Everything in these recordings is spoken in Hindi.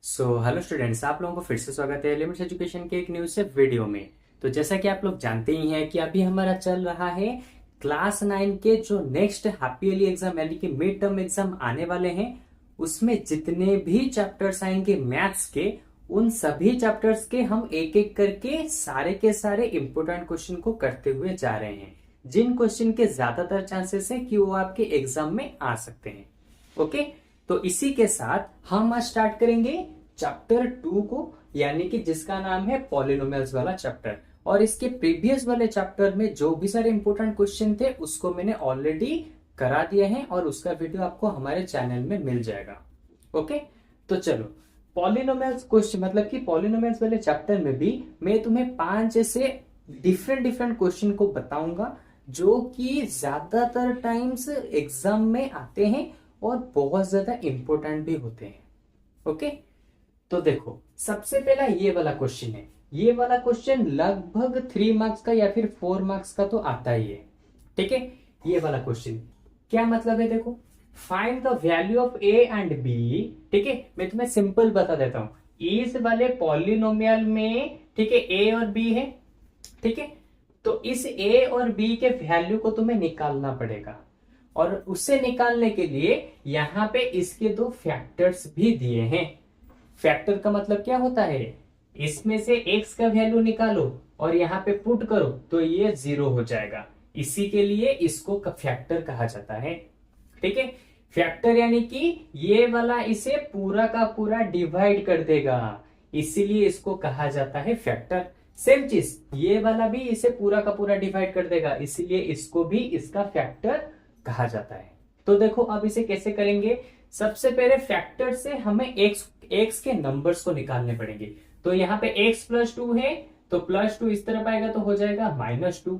हेलो स्टूडेंट्स, आप लोगों को फिर से स्वागत है लिमिट्स एजुकेशन के एक न्यू से वीडियो में। तो जैसा कि आप लोग जानते ही हैं कि अभी हमारा चल रहा है क्लास 9 के जो नेक्स्ट हाफ ईयरली एग्जाम यानी कि मिड टर्म एग्जाम आने वाले हैं, उसमें जितने भी चैप्टर्स आएंगे मैथ्स के, उन सभी चैप्टर्स के हम एक एक करके सारे के सारे इंपोर्टेंट क्वेश्चन को करते हुए जा रहे हैं, जिन क्वेश्चन के ज्यादातर चांसेस है कि वो आपके एग्जाम में आ सकते हैं। ओके, तो इसी के साथ हम आज स्टार्ट करेंगे चैप्टर 2 को, यानी कि जिसका नाम है पॉलिनोमियल्स वाला चैप्टर। और इसके प्रीवियस वाले चैप्टर में जो भी सारे इंपॉर्टेंट क्वेश्चन थे उसको मैंने ऑलरेडी करा दिया है और उसका वीडियो आपको हमारे चैनल में मिल जाएगा। ओके, तो चलो पॉलिनोमियल्स क्वेश्चन मतलब कि पॉलिनोमियल्स वाले चैप्टर में भी मैं तुम्हें 5 ऐसे डिफरेंट क्वेश्चन को बताऊंगा जो कि ज्यादातर टाइम्स एग्जाम में आते हैं और बहुत ज्यादा इंपॉर्टेंट भी होते हैं। ओके, तो देखो सबसे पहला ये वाला क्वेश्चन है। ये वाला क्वेश्चन लगभग 3 मार्क्स का या फिर 4 मार्क्स का तो आता ही है। ठीक है, ये वाला क्वेश्चन क्या मतलब है, देखो find the value of a and b. ठीक है, मैं तुम्हें सिंपल बता देता हूं। इस वाले पॉलिनोमियल में ठीक है ए और बी है। ठीक है, तो इस ए और बी के वैल्यू को तुम्हें निकालना पड़ेगा और उससे निकालने के लिए यहां पे इसके दो फैक्टर्स भी दिए हैं। फैक्टर का मतलब क्या होता है, इसमें से x का वैल्यू निकालो और यहाँ पे पुट करो तो ये 0 हो जाएगा। इसी के लिए इसको फैक्टर कहा जाता है। ठीक है, फैक्टर यानी कि ये वाला इसे पूरा का पूरा डिवाइड कर देगा, इसीलिए इसको कहा जाता है फैक्टर। सेम चीज ये वाला भी इसे पूरा का पूरा डिवाइड कर देगा, इसीलिए इसको भी इसका फैक्टर कहा जाता है। तो देखो अब इसे कैसे करेंगे। सबसे पहले फैक्टर से हमें एक्स के नंबर्स को निकालने पड़ेंगे। तो यहाँ पे x प्लस 2 है तो प्लस 2 इस तरफ आएगा तो हो जाएगा -2।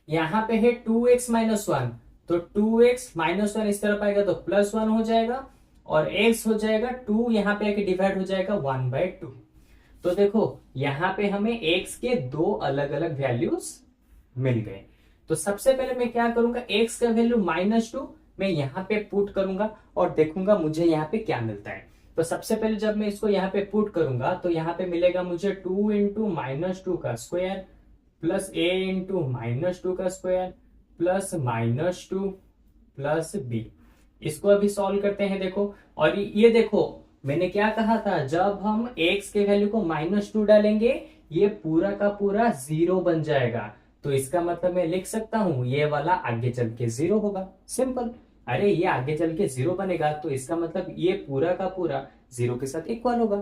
यहाँ पे है 2x माइनस 1 तो 2x माइनस 1 इस तरफ आएगा तो +1 हो जाएगा और x हो जाएगा 2, यहाँ पे आके डिवाइड हो जाएगा 1/2। तो देखो यहाँ पे हमें x के दो अलग अलग वैल्यूज मिल गए। तो सबसे पहले मैं क्या करूंगा, x का वैल्यू -2 मैं यहाँ पे पुट करूंगा और देखूंगा मुझे यहाँ पे क्या मिलता है। तो सबसे पहले जब मैं इसको यहाँ पे पुट करूंगा तो यहाँ पे मिलेगा मुझे 2 इंटू -2 का स्क्वायर प्लस a इंटू -2 का स्क्वायर प्लस -2 प्लस b। इसको अभी सॉल्व करते हैं। देखो और ये देखो मैंने क्या कहा था, जब हम x के वैल्यू को -2 डालेंगे ये पूरा का पूरा 0 बन जाएगा। तो इसका मतलब मैं लिख सकता हूं ये वाला आगे चल के 0 होगा। सिंपल, अरे ये आगे चल के 0 बनेगा तो इसका मतलब ये पूरा का पूरा 0 के साथ इक्वल होगा।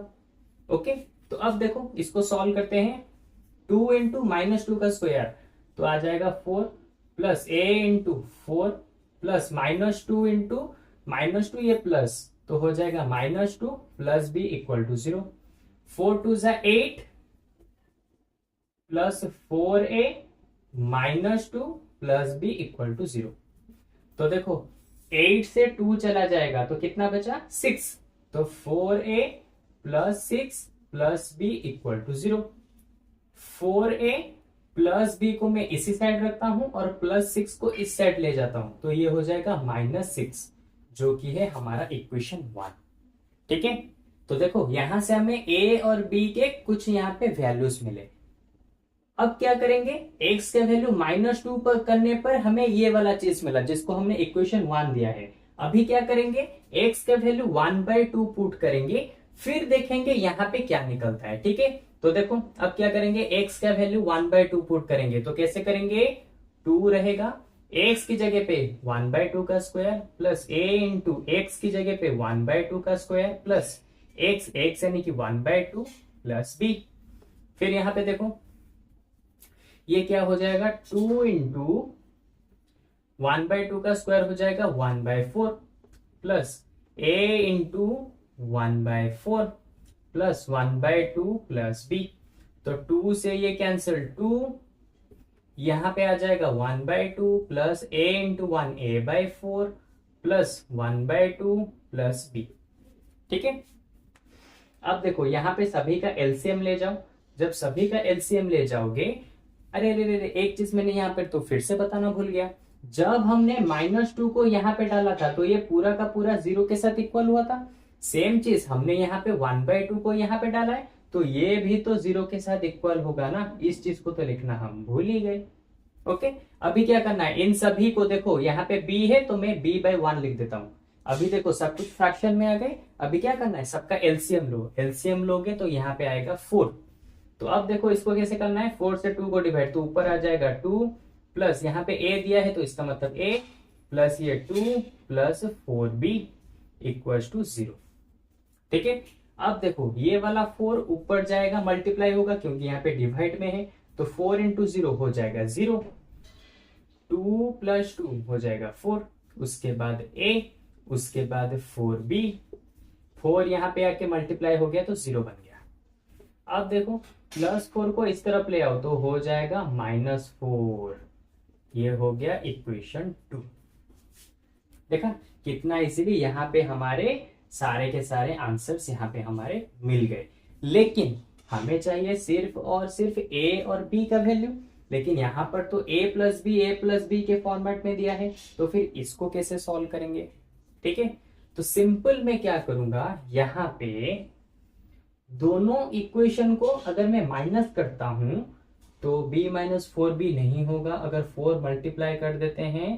ओके, तो अब देखो इसको सॉल्व करते हैं। 2 इंटू -2 का स्क्वायर तो आ जाएगा 4 plus a into 4 plus -2 into -2 ये प्लस तो हो जाएगा -2 प्लस b इक्वल टू 0। 4 2 जा 8 plus 4a -2 plus b equal to 0। तो देखो 8 से 2 चला जाएगा तो कितना बचा 6। तो 4a plus 6 plus b equal to 0। 4a plus b को मैं इसी साइड रखता हूं और प्लस 6 को इस साइड ले जाता हूं तो ये हो जाएगा -6, जो कि है हमारा इक्वेशन 1। ठीक है, तो देखो यहां से हमें a और b के कुछ यहाँ पे वैल्यूज मिले। अब क्या करेंगे, x का वैल्यू -2 पर करने पर हमें ये वाला चीज मिला जिसको हमने इक्वेशन 1 दिया है। अभी क्या करेंगे, x का वैल्यू 1/2 पुट करेंगे, फिर देखेंगे यहाँ पे क्या निकलता है। ठीक है, तो देखो अब क्या करेंगे, x का वैल्यू 1/2 पुट करेंगे तो कैसे करेंगे, 2 रहेगा, x की जगह पे 1/2 का square plus a into x की जगह पे 1/2 का स्क्वायर प्लस x यानी कि 1/2 प्लस b। फिर यहाँ पे देखो ये क्या हो जाएगा, 2 इंटू 1/2 का स्क्वायर हो जाएगा 1/4 plus a into 1/4 plus 1/2 plus b। तो 2 से ये कैंसिल, 2 यहां पे आ जाएगा 1/2 plus a into 1 a/4 plus 1/2 plus b। ठीक है, अब देखो यहां पे सभी का एलसीएम ले जाओ। जब सभी का एलसीएम ले जाओगे, अरे एक चीज मैंने यहाँ पे तो फिर से बताना भूल गया, जब हमने -2 को यहाँ पे डाला था तो ये पूरा का पूरा 0 के साथ इक्वल हुआ था। सेम चीज हमने यहाँ पे 1/2 को यहाँ पे डाला है, तो ये भी तो 0 के साथ इक्वल होगा ना, इस चीज को तो लिखना हम भूल ही गए। ओके, अभी क्या करना है, इन सभी को देखो, यहाँ पे b है तो मैं b/1 लिख देता हूं। अभी देखो सब कुछ फ्रैक्शन में आ गए। अभी क्या करना है, सबका एलसीएम लो, एलसीएम लोगे तो यहाँ पे आएगा 4। तो अब देखो इसको कैसे करना है, 4 से 2 को डिवाइड, तो ऊपर आ जाएगा 2 प्लस यहाँ पे a दिया है तो इसका मतलब a प्लस ये 2 प्लस 4b इक्वल्स टू 0। ठीक है, अब देखो ये वाला 4 ऊपर जाएगा, मल्टीप्लाई होगा क्योंकि यहाँ पे डिवाइड में है, तो 4 इंटू 0 हो जाएगा 0, 2 प्लस 2 हो जाएगा 4, उसके बाद a, उसके बाद 4b, 4 यहाँ पे आके मल्टीप्लाई हो गया तो 0 बन गया। अब देखो +4 को इस तरफ ले आओ तो हो जाएगा -4, ये हो गया इक्वेशन 2। देखा कितना इजीली यहाँ पे हमारे सारे के सारे आंसर्स यहाँ पे हमारे मिल गए। लेकिन हमें चाहिए सिर्फ और सिर्फ a और b का वैल्यू, लेकिन यहाँ पर तो a+b के फॉर्मेट में दिया है, तो फिर इसको कैसे सॉल्व करेंगे। ठीक है, तो सिंपल मैं क्या करूंगा, यहाँ पे दोनों इक्वेशन को अगर मैं माइनस करता हूं तो b-4b नहीं होगा, अगर 4 मल्टीप्लाई कर देते हैं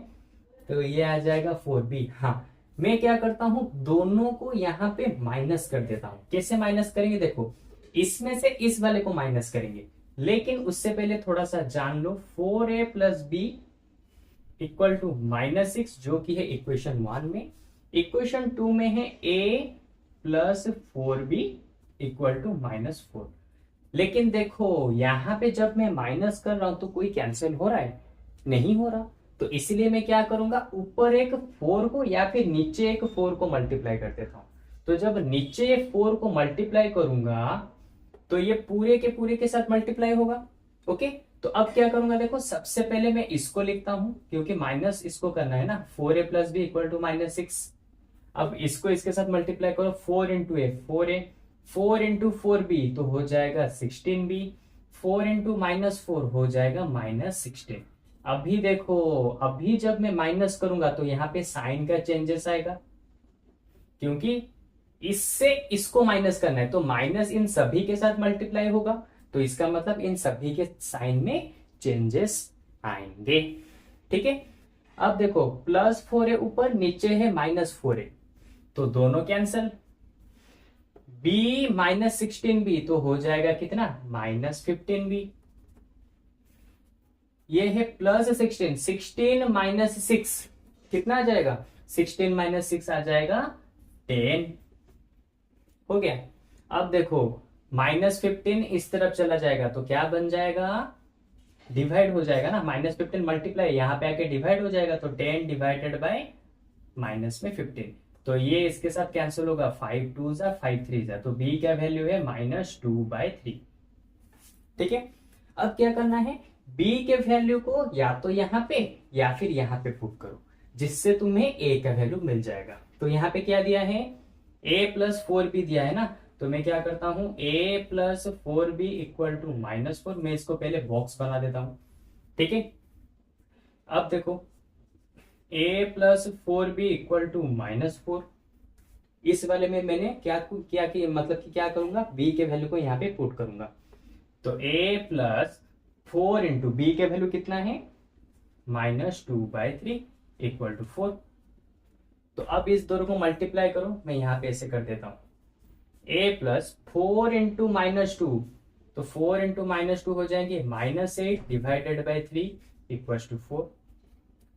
तो ये आ जाएगा 4b। हाँ, मैं क्या करता हूं, दोनों को यहाँ पे माइनस कर देता हूं। कैसे माइनस करेंगे, देखो इसमें से इस वाले को माइनस करेंगे, लेकिन उससे पहले थोड़ा सा जान लो, 4a plus b equal to -6, जो कि है इक्वेशन 1 में। इक्वेशन 2 में है a plus 4b equal to -4। लेकिन देखो यहां पे जब मैं माइनस कर रहा हूं तो कोई कैंसिल हो रहा है, नहीं हो रहा, तो इसलिए मैं क्या करूंगा, ऊपर एक 4 को या फिर नीचे एक 4 को मल्टीप्लाई कर देता हूं। तो जब नीचे 4 को मल्टीप्लाई करूंगा तो ये पूरे के साथ मल्टीप्लाई होगा। ओके, तो अब क्या करूंगा, देखो सबसे पहले मैं इसको लिखता हूं क्योंकि माइनस इसको करना है ना, 4a plus B equal to -6। अब इसको इसके साथ मल्टीप्लाई करो, 4 इंटू ए 4a, 4 इंटू 4b तो हो जाएगा 16b, 4 इंटू -4 हो जाएगा -16। अभी देखो, अभी जब मैं माइनस करूंगा तो यहाँ पे साइन का चेंजेस आएगा, क्योंकि इससे इसको माइनस करना है, तो माइनस इन सभी के साथ मल्टीप्लाई होगा, तो इसका मतलब इन सभी के साइन में चेंजेस आएंगे। ठीक है, अब देखो +4 है ऊपर, नीचे है -4 है, तो दोनों कैंसल, b -16b तो हो जाएगा कितना, -15b। ये है +16, 16 माइनस 6 कितना आ जाएगा, 16 माइनस 6 आ जाएगा 10। हो गया। अब देखो -15 इस तरफ चला जाएगा तो क्या बन जाएगा, डिवाइड हो जाएगा ना, -15 मल्टीप्लाई यहाँ पे आके डिवाइड हो जाएगा, तो 10 डिवाइडेड बाय -15, तो ये इसके साथ कैंसिल होगा, 5 2 जा 5 3 जा, तो b का वैल्यू है -2/3। ठीक है, अब क्या करना है, b के वैल्यू को या तो यहाँ पे या फिर यहाँ पे पुट करो, जिससे तुम्हें a का वैल्यू मिल जाएगा। तो यहाँ पे क्या दिया है, a प्लस 4b दिया है ना, तो मैं क्या करता हूं, a plus 4b equal to -4, मैं इसको पहले बॉक्स बना देता हूं। ठीक है, अब देखो a plus 4b equal to -4, इस वाले में मैंने क्या किया कि मतलब कि क्या करूंगा, b के वैल्यू को यहाँ पे पुट करूंगा, तो a प्लस 4 इंटू बी के वैल्यू कितना है, -2/3 इक्वल टू 4। तो अब इस दोनों को मल्टीप्लाई करो, मैं यहां पे ऐसे कर देता हूं, a प्लस 4 इंटू -2, तो 4 इंटू -2 हो जाएंगे -8 डिवाइडेड बाई 3 इक्वल टू 4।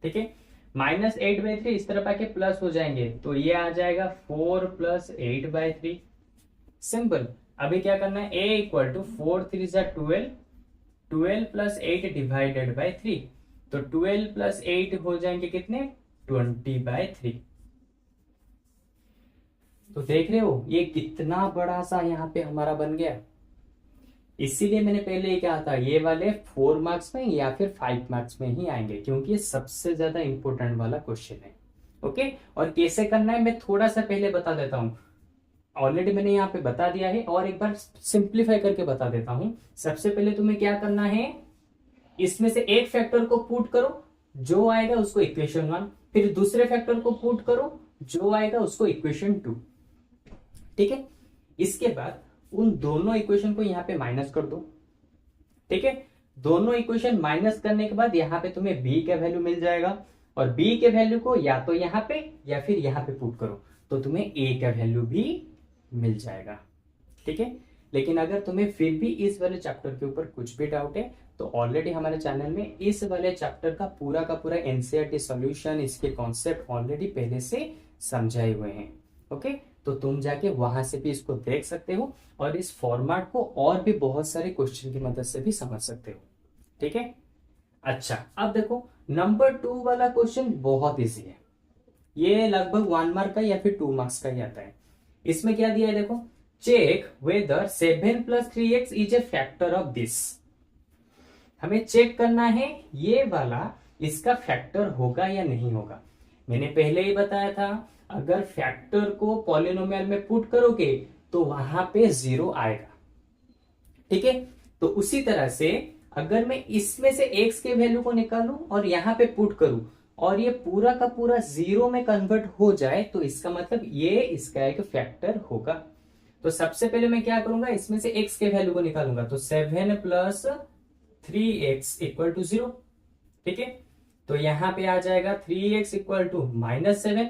ठीक है, -8/3 इस तरफ आके प्लस हो जाएंगे, तो ये आ जाएगा 4 प्लस 8/3। सिंपल, अभी क्या करना है, a इक्वल टू 4 3 जा 12, 12 प्लस 8 डिवाइडेड बाई 3, तो 12 प्लस 8 हो जाएंगे कितने, 20/3। तो देख रहे हो ये कितना बड़ा सा यहाँ पे हमारा बन गया। इसीलिए मैंने पहले ये कहा था, ये वाले 4 मार्क्स में या फिर 5 मार्क्स में ही आएंगे, क्योंकि ये सबसे ज्यादा इंपॉर्टेंट वाला क्वेश्चन है। ओके, और कैसे करना है मैं थोड़ा सा पहले बता देता हूं, ऑलरेडी मैंने यहाँ पे बता दिया है, और एक बार सिंप्लीफाई करके बता देता हूं। सबसे पहले तुम्हें क्या करना है, इसमें से एक फैक्टर को पुट करो, जो आएगा उसको इक्वेशन 1, फिर दूसरे फैक्टर को पुट करो, जो आएगा उसको इक्वेशन 2। ठीक है। इसके बाद उन दोनों इक्वेशन को यहाँ पे माइनस कर दो, ठीक है। दोनों इक्वेशन माइनस करने के बाद यहाँ पे तुम्हें b का वैल्यू मिल जाएगा, और b के वैल्यू को या तो यहाँ पे या फिर यहाँ पे पुट करो तो तुम्हें a का वैल्यू भी मिल जाएगा, ठीक है। लेकिन अगर तुम्हें फिर भी इस वाले चैप्टर के ऊपर कुछ भी डाउट है तो ऑलरेडी हमारे चैनल में इस वाले चैप्टर का पूरा एनसीईआरटी सॉल्यूशन, इसके कॉन्सेप्ट ऑलरेडी पहले से समझाए हुए हैं, ओके। तो तुम जाके वहां से भी इसको देख सकते हो और इस फॉर्मेट को और भी बहुत सारे क्वेश्चन की मदद से भी समझ सकते हो, ठीक है। अच्छा, अब देखो नंबर 2 वाला क्वेश्चन बहुत इजी है, ये लगभग 1 मार्क का या फिर 2 मार्क्स का ही आता है। इसमें क्या दिया है देखो, check whether 7 + 3x is a factor of this. हमें चेक करना है ये वाला इसका फैक्टर होगा या नहीं होगा। मैंने पहले ही बताया था अगर फैक्टर को पॉलिनोमियल में पुट करोगे तो वहां पे 0 आएगा, ठीक है। तो उसी तरह से अगर मैं इसमें से x के वैल्यू को निकालूं और यहां पे पुट करूं और ये पूरा का पूरा 0 में कन्वर्ट हो जाए तो इसका मतलब ये इसका एक फैक्टर होगा। तो सबसे पहले मैं क्या करूंगा, इसमें से x के वैल्यू को निकालूंगा, तो 7 + 3x = 0, ठीक है। तो यहां पे आ जाएगा 3x = -7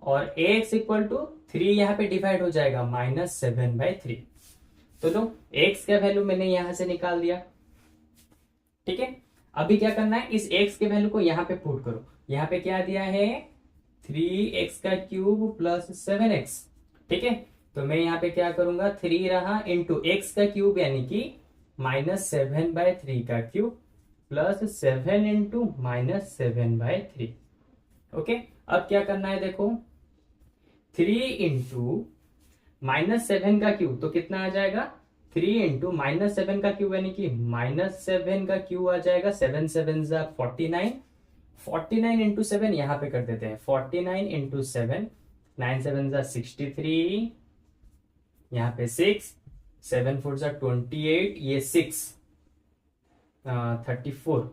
और ax = 3 यहां पे डिवाइड हो जाएगा -7/3। तो लो x का वैल्यू मैंने यहां से निकाल दिया, ठीक है। अभी क्या करना है, इस x के वैल्यू को यहां पे पुट करो। यहां पे क्या दिया है 3x³ + 7x, ठीक है। तो मैं यहां पे क्या करूंगा, 3 रहा इंटू x³ यानी कि -7/3³ + 7 इंटू -7/3, ओके। अब क्या करना है देखो, 3 इंटू -7 तो कितना आ जाएगा, 3 इंटू -7 यानी कि -7 आ जाएगा, 7 7 49, 49 इंटू 7 यहां पे कर देते हैं, 49 इंटू 7, 9 7 63, यहां पे 6, 7 4 28, ये 6 34,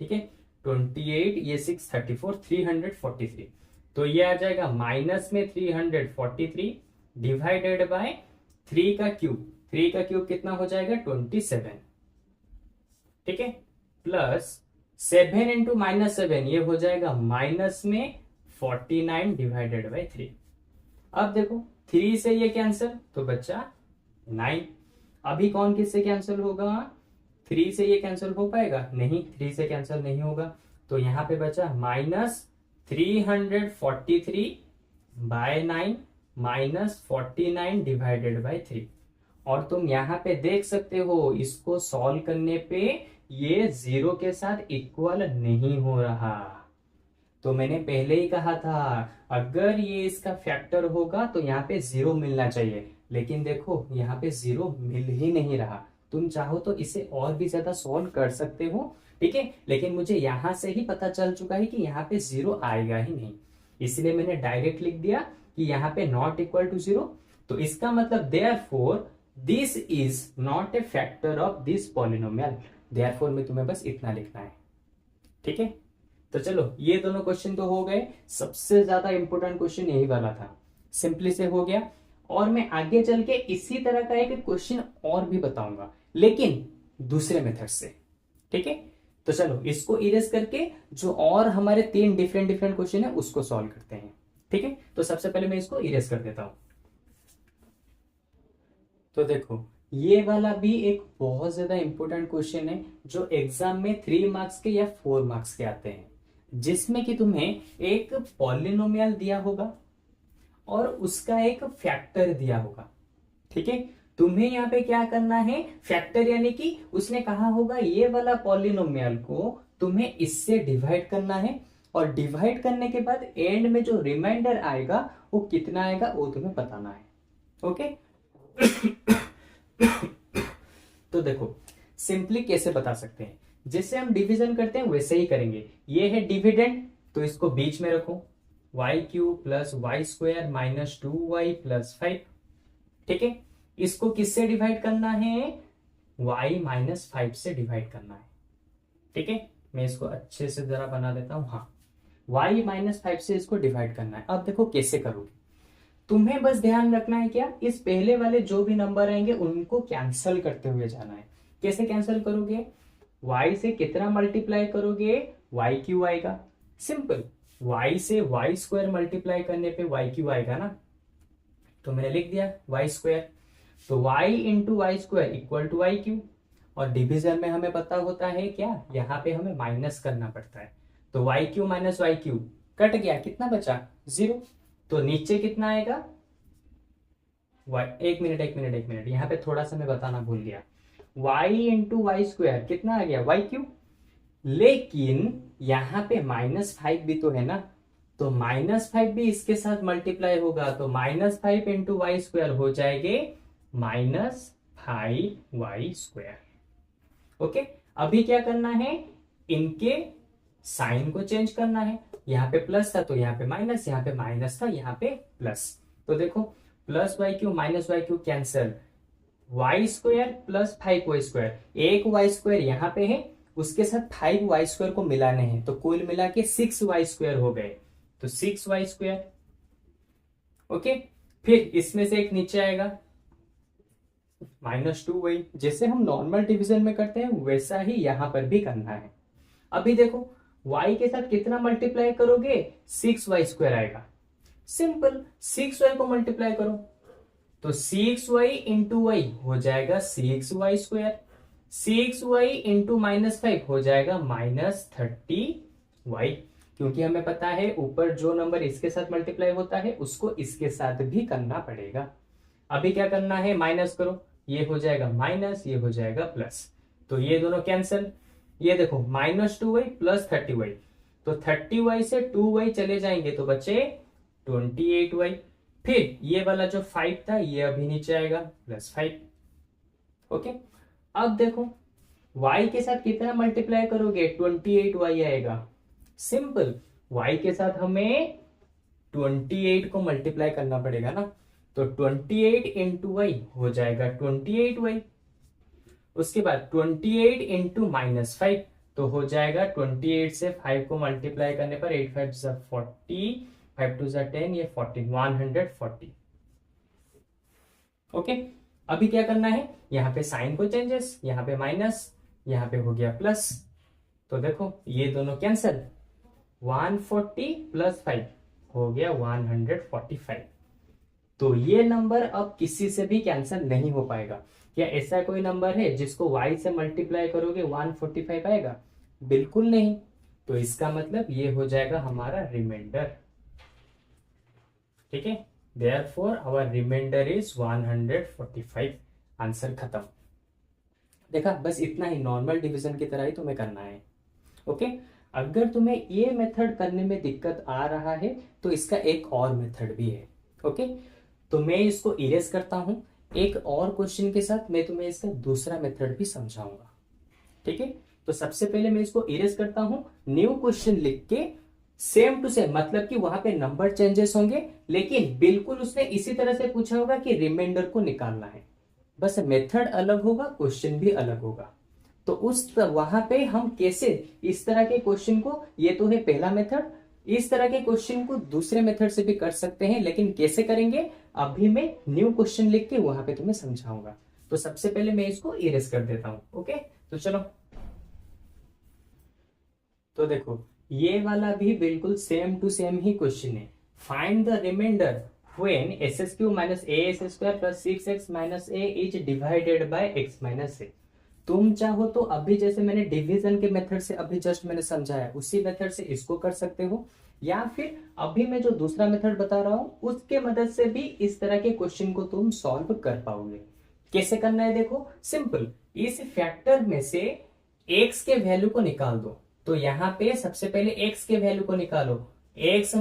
ठीक है। 28 ये 6 34, 343। तो ये आ जाएगा माइनस में 343 डिवाइडेड बाय 3 का क्यूब, 3 का क्यूब कितना हो जाएगा 27, ठीक है। प्लस 7 इंटू -7 ये हो जाएगा माइनस में 49 डिवाइडेड बाय 3। अब देखो 3 से ये कैंसिल तो बच्चा 9। अभी कौन किससे कैंसिल होगा, 3 से ये कैंसिल हो पाएगा नहीं, 3 से कैंसिल नहीं होगा। तो यहां पे बचा -343/9 -49 डिवाइडेड बाय 3। और तुम यहां पे देख सकते हो इसको सॉल्व करने पे ये 0 के साथ इक्वल नहीं हो रहा। तो मैंने पहले ही कहा था अगर ये इसका फैक्टर होगा तो यहाँ पे 0 मिलना चाहिए, लेकिन देखो यहाँ पे 0 मिल ही नहीं रहा। तुम चाहो तो इसे और भी ज्यादा सॉल्व कर सकते हो, ठीक है, लेकिन मुझे यहां से ही पता चल चुका है कि यहाँ पे 0 आएगा ही नहीं, इसलिए मैंने डायरेक्ट लिख दिया कि यहाँ पे नॉट इक्वल टू 0। तो इसका मतलब therefore this is not a factor of this polynomial. Therefore में तुम्हें बस इतना लिखना है, ठीक है। तो चलो ये दोनों क्वेश्चन तो हो गए, सबसे ज्यादा इंपॉर्टेंट क्वेश्चन यही वाला था, सिंपली से हो गया। और मैं आगे चल के इसी तरह का एक क्वेश्चन और भी बताऊंगा, लेकिन दूसरे मेथड से, ठीक है। तो चलो इसको इरेज करके जो और हमारे 3 डिफरेंट क्वेश्चन है उसको सॉल्व करते हैं, ठीक है। तो सबसे पहले मैं इसको इरेज कर देता हूं। तो देखो ये वाला भी एक बहुत ज्यादा इंपॉर्टेंट क्वेश्चन है जो एग्जाम में 3 मार्क्स के या 4 मार्क्स के आते हैं, जिसमें कि तुम्हें एक पॉलिनोमियल दिया होगा और उसका एक फैक्टर दिया होगा, ठीक है। तुम्हें यहाँ पे क्या करना है, फैक्टर यानी कि उसने कहा होगा ये वाला पॉलिनोमियल को तुम्हें इससे डिवाइड करना है, और डिवाइड करने के बाद एंड में जो रिमाइंडर आएगा वो कितना आएगा वो तुम्हें बताना है, ओके। तो देखो सिंपली कैसे बता सकते हैं, जैसे हम डिवीजन करते हैं वैसे ही करेंगे। ये है डिविडेंड तो इसको बीच में रखो, y³ + y² - 2y + 5, ठीक है। इसको किससे डिवाइड करना है, y - 5 से डिवाइड करना है, ठीक है। मैं इसको अच्छे से जरा बना देता हूं, हाँ y - 5 से इसको डिवाइड करना है। अब देखो कैसे करोगे, तुम्हें बस ध्यान रखना है क्या, इस पहले वाले जो भी नंबर आएंगे उनको कैंसल करते हुए जाना है। कैसे कैंसल करोगे, y से कितना मल्टीप्लाई करोगे, वाई क्यू आएगा। सिंपल, y से वाई स्क्वायर मल्टीप्लाई करने पे वाई क्यू आएगा ना, तो मैंने लिख दिया वाई स्क्वायर। तो y into y square equal to y q. और डिविजन में हमें पता होता है क्या, यहाँ पे हमें माइनस करना पड़ता है। तो y q minus y q cut गया, कितना बचा, 0। तो नीचे कितना आएगा, एक मिनट एक मिनट एक मिनट, यहाँ पे थोड़ा सा मैं बताना भूल गया। y इंटू वाई स्क्वायर कितना आ गया, वाई क्यू। लेकिन यहाँ पे -5 भी तो है ना, तो -5 भी इसके साथ मल्टीप्लाई होगा, तो -5 इंटू वाई स्क्वायर हो जाएंगे -5y स्क्वायर। ओके, अभी क्या करना है, इनके साइन को चेंज करना है। यहाँ पे प्लस था तो यहाँ पे माइनस, यहाँ पे माइनस था यहाँ पे प्लस। तो देखो plus y q minus y q cancel, y square plus 5y square, एक वाई स्क्वायर यहाँ पे है, उसके साथ 5y स्क्वायर को मिलाने हैं, तो कुल मिला के 6y स्क्वायर हो गए, तो 6y स्क्वायर। ओके, फिर इसमें से एक नीचे आएगा -2, वही जैसे हम नॉर्मल डिवीजन में करते हैं वैसा ही यहां पर भी करना है। अभी देखो y के साथ कितना मल्टीप्लाई करोगे, 6y स्क्वायर आएगा। सिंपल, 6y को मल्टीप्लाई करो, तो 6y इंटू वाई हो जाएगा 6y स्क्वायर, 6y इंटू -5 हो जाएगा -30y। क्योंकि हमें पता है ऊपर जो नंबर इसके साथ मल्टीप्लाई होता है उसको इसके साथ भी करना पड़ेगा। अभी क्या करना है, माइनस करो, ये हो जाएगा माइनस, ये हो जाएगा प्लस, तो ये दोनों कैंसिल। ये देखो -2y प्लस 30y, तो 30y से 2y चले जाएंगे तो बचे 28y। फिर ये वाला जो 5 था ये अभी नीचे आएगा +5। ओके, अब देखो y के साथ कितना मल्टीप्लाई करोगे, 28y आएगा। सिंपल, y के साथ हमें 28 को मल्टीप्लाई करना पड़ेगा ना, तो 28 इंटू वाई हो जाएगा 28y। उसके बाद 28 इंटू -5 तो हो जाएगा 28 से 5 को मल्टीप्लाई करने पर 8 5 40, 5 2 10, ये 14, 140। ओके, अभी क्या करना है, यहाँ पे साइन को चेंजेस, यहाँ पे माइनस, यहाँ पे हो गया प्लस, तो देखो ये दोनों कैंसल, 140 प्लस 5 हो गया 145। तो ये नंबर अब किसी से भी कैंसिल नहीं हो पाएगा। क्या ऐसा कोई नंबर है जिसको y से मल्टीप्लाई करोगे 145 आएगा, बिल्कुल नहीं। तो इसका मतलब ये हो जाएगा हमारा रिमाइंडर। ठीक है, therefore our remainder is 145। Answer खत्म। देखा, बस इतना ही, नॉर्मल डिवीजन की तरह ही तुम्हें करना है। ओके, अगर तुम्हें ये मेथड करने में दिक्कत आ रहा है तो इसका एक और मेथड भी है। ओके, तो मैं इसको इरेज करता हूं, एक और क्वेश्चन के साथ मैं तुम्हें इसका दूसरा मेथड भी समझाऊंगा। ठीक है, तो सबसे पहले मैं इसको इरेज करता हूं, न्यू क्वेश्चन लिख के सेम टू सेम, मतलब कि वहां पे नंबर चेंजेस होंगे लेकिन बिल्कुल उसने इसी तरह से पूछा होगा कि रिमाइंडर को निकालना है, बस मेथड अलग होगा, क्वेश्चन भी अलग होगा। तो उस वहां पे हम कैसे इस तरह के क्वेश्चन को, ये तो है पहला मेथड, इस तरह के क्वेश्चन को दूसरे मेथड से भी कर सकते हैं, लेकिन कैसे करेंगे अभी मैं न्यू क्वेश्चन लिख के वहां पे तुम्हें समझाऊंगा। तो सबसे पहले मैं इसको इरेज कर देता हूं। ओके, तो चलो, तो देखो ये वाला भी बिल्कुल सेम टू सेम ही क्वेश्चन है। Find the remainder when s³ - a² + 6x - a is divided by x - a। तुम चाहो तो अभी जैसे मैंने डिवीजन के मेथड से अभी जस्ट मैंने समझाया उसी मेथड से इसको कर सकते हो, या फिर अभी मैं जो दूसरा मेथड बता रहा हूं उसके मदद से भी इस तरह के क्वेश्चन को तुम सॉल्व कर पाओगे। कैसे करना है देखो, सिंपल, इस फैक्टर में से x के वैल्यू को निकाल दो। तो यहाँ पे सबसे पहले x के वैल्यू को निकालो, x - a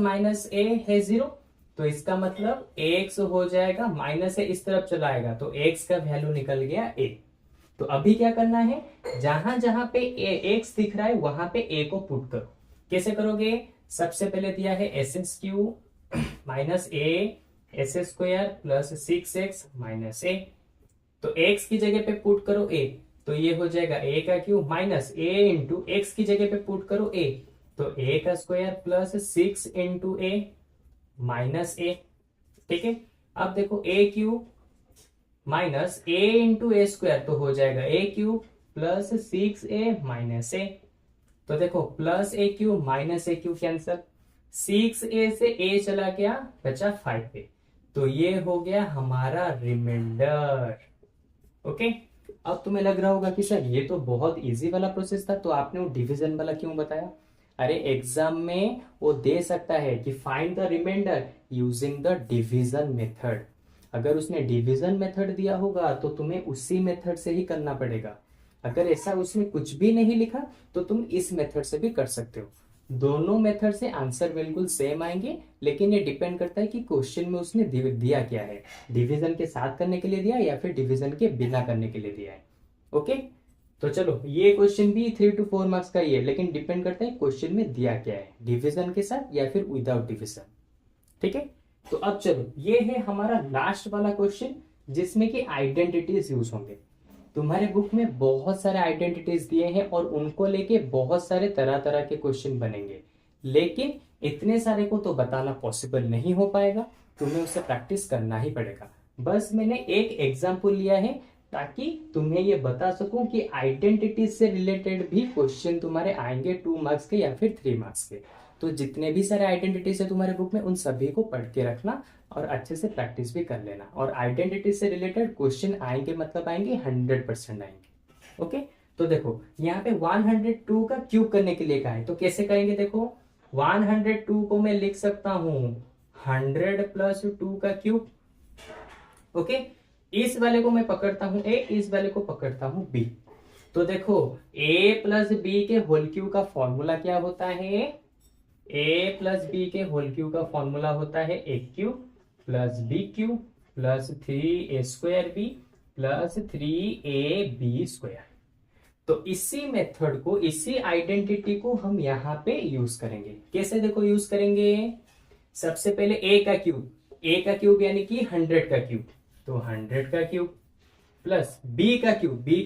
है 0, तो इसका मतलब x हो जाएगा माइनस a इस तरफ चलाएगा, तो x का वैल्यू निकल गया a। तो अभी क्या करना है, जहां जहां पे x दिख रहा है वहां पे a को पुट करो। कैसे करोगे, सबसे पहले दिया है s³ - a s² + 6x - a, तो x की जगह पे पुट करो a, तो ये हो जाएगा a का cube minus a into x की जगह पे पुट करो a, तो a² + 6 इंटू a - a। ठीक है, अब देखो ए क्यूब माइनस ए इंटू ए स्क्वायर तो हो जाएगा ए क्यूब प्लस 6a माइनस ए। तो देखो प्लस ए क्यूब माइनस ए क्यूब कैंसल, 6a से a चला गया, बचा 5a। तो ये हो गया हमारा रिमाइंडर। ओके, अब तुम्हें लग रहा होगा कि सर ये तो बहुत इजी वाला प्रोसेस था, तो आपने वो डिवीजन वाला क्यों बताया? अरे एग्जाम में वो दे सकता है कि find the remainder using the division method. अगर उसने डिवीजन मेथड दिया होगा तो तुम्हें उसी मेथड से ही करना पड़ेगा। अगर ऐसा उसने कुछ भी नहीं लिखा तो तुम इस मेथड से भी कर सकते हो। दोनों मेथड से आंसर बिल्कुल सेम आएंगे, लेकिन ये डिपेंड करता है कि क्वेश्चन में उसने दिया क्या है, डिवीजन के साथ करने के लिए दिया या फिर डिवीजन के बिना करने के लिए दिया है। ओके, तो चलो ये क्वेश्चन भी 3 to 4 मार्क्स का ही है, लेकिन डिपेंड करता है क्वेश्चन में दिया क्या है, डिवीजन के साथ या फिर विदाउट डिवीजन। ठीक है, तो अब चलो ये है हमारा लास्ट वाला क्वेश्चन जिसमें कि आइडेंटिटीज यूज होंगे। तुम्हारे बुक में बहुत सारे आइडेंटिटीज दिए हैं और उनको लेके बहुत सारे तरह तरह के क्वेश्चन बनेंगे, लेकिन इतने सारे को तो बताना पॉसिबल नहीं हो पाएगा, तुम्हें उससे प्रैक्टिस करना ही पड़ेगा। बस मैंने एक एग्जाम्पल लिया है ताकि तुम्हें ये बता सकूं कि आइडेंटिटीज से रिलेटेड भी क्वेश्चन तुम्हारे आएंगे 2 मार्क्स के या फिर 3 मार्क्स के। तो जितने भी सारे आइडेंटिटीज है तुम्हारे बुक में उन सभी को पढ़ के रखना और अच्छे से प्रैक्टिस भी कर लेना। और आइडेंटिटी से रिलेटेड क्वेश्चन आएंगे मतलब आएंगे 100% आएंगे। ओके, तो देखो यहाँ पे 102 का क्यूब करने के लिए कहा है, तो कैसे करेंगे? देखो 102 को मैं लिख सकता हूं 100 प्लस 2 का क्यूब। ओके, इस वाले को मैं पकड़ता हूं ए, इस वाले को पकड़ता हूं बी। तो देखो ए प्लस बी के होल क्यूब का फॉर्मूला क्या होता है? ए प्लस बी के होल क्यूब का फॉर्मूला होता है A cube plus B cube plus 3a square B plus 3ab square. तो इसी मेथड को, इसी आइडेंटिटी को हम यहां पे यूज करेंगे। कैसे देखो यूज करेंगे? सबसे पहले ए का क्यूब यानी कि 100 का क्यूब, तो 100 का क्यूब प्लस बी का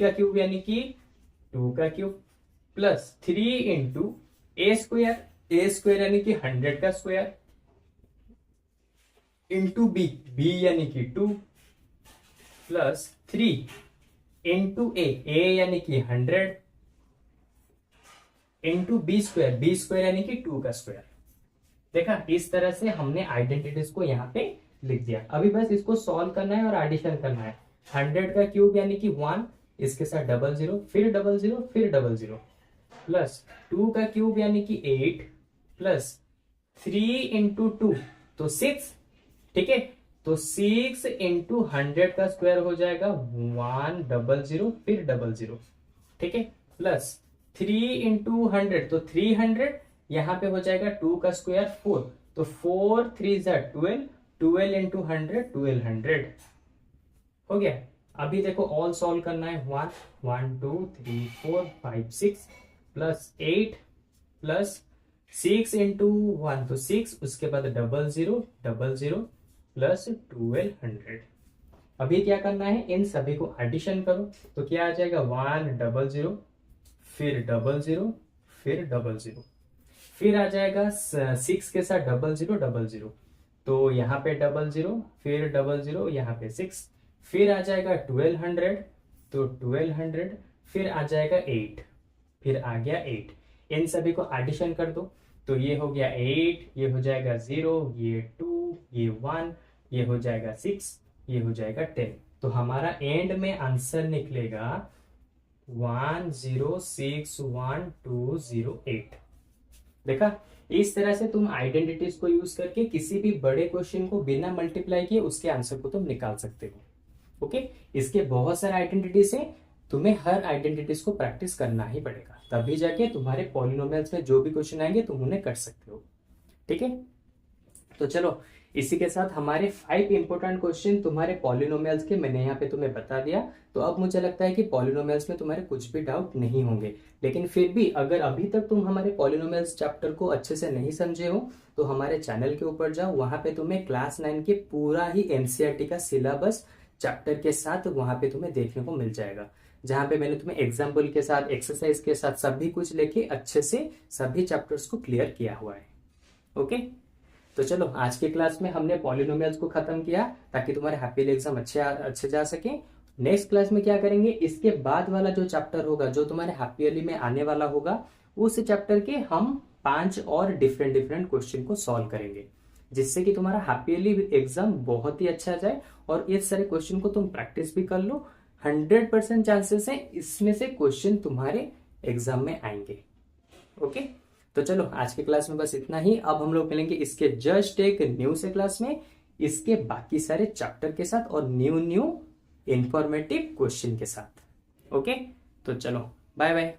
क्यूब यानी कि 2 का क्यूब प्लस 3 इंटू ए स्क्वायर यानी कि 100 का स्क्वायर इंटू बी यानी कि 2 प्लस 3 इंटू ए यानी कि 100 इंटू बी स्क्वायर यानी कि 2 का स्क्वायर। देखा, इस तरह से हमने आइडेंटिटीज को यहाँ पे लिख दिया। अभी बस इसको सॉल्व करना है और एडिशन करना है। 100 का क्यूब यानी कि 1, इसके साथ 00 फिर 00 फिर 00 प्लस 2 का क्यूब यानी कि 8 प्लस 3 इंटू 2 तो 6। ठीक है, तो 6 इंटू 100 का स्क्वायर हो जाएगा 100 फिर 00। ठीक है, प्लस 3 इंटू 100 तो 300, यहां पे हो जाएगा 2 का स्क्वायर 4, तो 4 3 12, 12 इंटू 100 1200 हो गया। अभी देखो ऑल सॉल्व करना है। 1 2 3 4 5 6 प्लस 8 प्लस 6 इंटू 1 तो 6, उसके बाद 00 प्लस 1200। अभी क्या करना है? इन सभी को एडिशन करो, तो क्या आ जाएगा 100 फिर 00 फिर 00 फिर आ जाएगा 6 के साथ 00 तो यहाँ पे 00 फिर 00 यहाँ पे 6 फिर आ जाएगा 1200 तो 1200 फिर आ जाएगा 8 फिर आ गया 8। इन सभी को एडिशन कर दो, तो ये हो गया 8, ये हो जाएगा 0, ये 2, ये 1, ये हो जाएगा 6, ये हो जाएगा 10। तो हमारा एंड में आंसर निकलेगा 1061208। देखा, इस तरह से तुम आइडेंटिटीज को यूज करके किसी भी बड़े क्वेश्चन को बिना मल्टीप्लाई किए उसके आंसर को तुम निकाल सकते हो। ओके, इसके बहुत सारे आइडेंटिटीज हैं, तुम्हें हर आइडेंटिटीज को प्रैक्टिस करना ही पड़ेगा, तभी जाके तुम्हारे पॉलिनोमियल्स में जो भी क्वेश्चन आएंगे तुम उन्हें कर सकते हो। ठीक है, तो चलो इसी के साथ हमारे 5 इंपोर्टेंट क्वेश्चन तुम्हारे पॉलिनोमियल्स के मैंने यहाँ पे तुम्हें बता दिया। तो अब मुझे लगता है कि पॉलिनोमियल्स में तुम्हारे कुछ भी डाउट नहीं होंगे, लेकिन फिर भी अगर अभी तक तुम हमारे पॉलिनोमियल्स चैप्टर को अच्छे से नहीं समझे हो तो हमारे चैनल के ऊपर जाओ, वहां पे तुम्हें क्लास 9 के पूरा ही एनसीईआरटी का सिलेबस चैप्टर के साथ वहां पे तुम्हें देखने को मिल जाएगा, जहां पे मैंने तुम्हें एग्जाम्पल के साथ, एक्सरसाइज के साथ सभी कुछ लेके अच्छे से सभी चैप्टर्स को क्लियर किया हुआ है। ओके, तो चलो आज के क्लास में हमने पॉलिनोमियल्स को खत्म किया ताकि तुम्हारे हैप्पीली एग्जाम अच्छे जा सके। नेक्स्ट क्लास में क्या करेंगे, इसके बाद वाला जो चैप्टर होगा जो तुम्हारे हैप्पीली में आने वाला होगा, उस चैप्टर के हम 5 और डिफरेंट क्वेश्चन को सॉल्व करेंगे, जिससे कि तुम्हारा हैप्पीली एग्जाम बहुत ही अच्छा जाए। और ये सारे क्वेश्चन को तुम प्रैक्टिस भी कर लो, 100% चांसेस है इसमें से क्वेश्चन तुम्हारे एग्जाम में आएंगे। ओके, तो चलो आज के क्लास में बस इतना ही। अब हम लोग मिलेंगे इसके जस्ट एक न्यू से क्लास में, इसके बाकी सारे चैप्टर के साथ और न्यू इंफॉर्मेटिव क्वेश्चन के साथ। ओके, तो चलो बाय बाय।